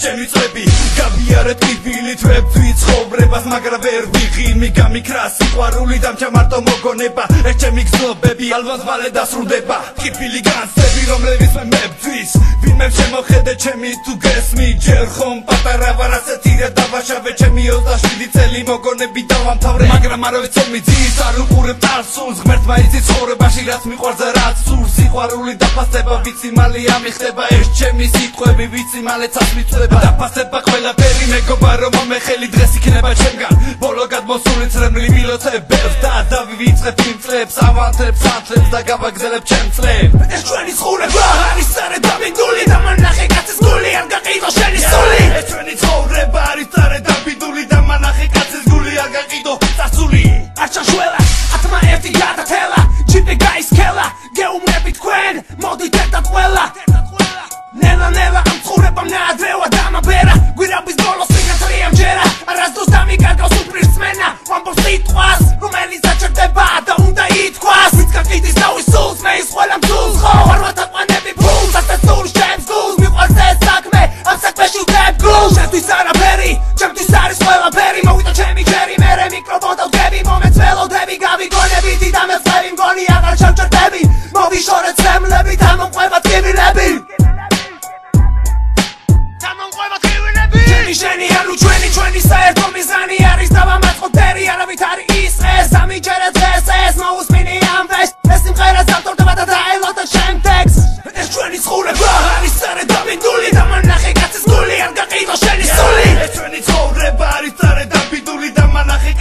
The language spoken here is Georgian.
ჩემი წლები გაბიარეთ ტკივილით ვებძვი ცხოვრებას მაგრამ ვერ ვიღიმი გამიქრა სიყვარული დამჭა მარტო მოგონება ეს ჩემი გზნობები ალბათ მალე დასრულდება ტკივილი განცდები რომლებიც მე მებძვის ვინმე შემოხედე ჩემი თუ გესმი ჯერ ხომ პატარა ვარ ასეთია დავაშავე ჩემი 27 წელი მოგონები დავამთავრე მაგრამ არ ვიცომი ძის არ უყურებ ტალსულს ღმერთმა იცის ცხოვრებაში რაც მიყვარს რაც სურს სიყვარული დაფასება ვიცი მალე ამიხდება ეს ჩემი სიტყვები ვიცი მალე წასმიწდება დაფასება ყველაფერი მეგობარო მომეხელი დღეს იქნება ჩემგან ბოლო გადმოსული წრემლი მილოცებებს და დავივიწყებ იმ წლებს ავანთებს ანთლებს და გავაგზელებ ჩემ წლებს ეს ჩვენი ცხოვრება არის წარე დაბინდული და მანახე კაცის გული არ გაყიდო შენი სული ეს ჩვენი ცხოვრება არის წარე დაბინდული და მანახე კაცის გული არ გაყიდო წასული არ ჩაშველა ათმა ერთი გადათელა ჯიპი გაისქელა გეუბნები თქვენ მოდით ერთად ყველა ნელა ნელა ამ ცხოვრებამ ნაადრევა დამაბერა გვირაბის ბოლოს ვინატრი ამჯერა არასდროს დამიკარგავს უპირისმენა ვამბობს სიტყვას რომელიც აჩერდება და უნდა ითქვას ვინც გაყიდის თავის სულს მე ის ყველა მძულს ხო არ ვათაყვანები ფულს ასეც სულს ჩემს გულს მიყვარს ეს საქმე ამ საქმეში ვდებ გულს ჩემთვის არაფერი ჩემთვის არის ყველაფერი მოვიდა ჩემი ჯერი მერე მიკროფონთან ვდგები მომეცველოდები გავიგონები დიდამეწყები მგონი აღარ ჩავჭერდები მოვიშორეთ ცემლები თამომყვება ტკივილები შენი ანუ ჩვენი საერთო მიზანი არის დავამაწყობდერი არავით არ ის ეს ამიჯერე დღეს ეს მოусმინი ამ დღეს ეს სიმღერა ავტორდება და დაელოდა შემდეგს ეს ჩვენი ცხოვრება არის წარე დაბინდული და მანახე კაცის გული არ გაყიდო შენი სული ეს ჩვენი ცხოვრება არის წარე დაბინდული და მანახე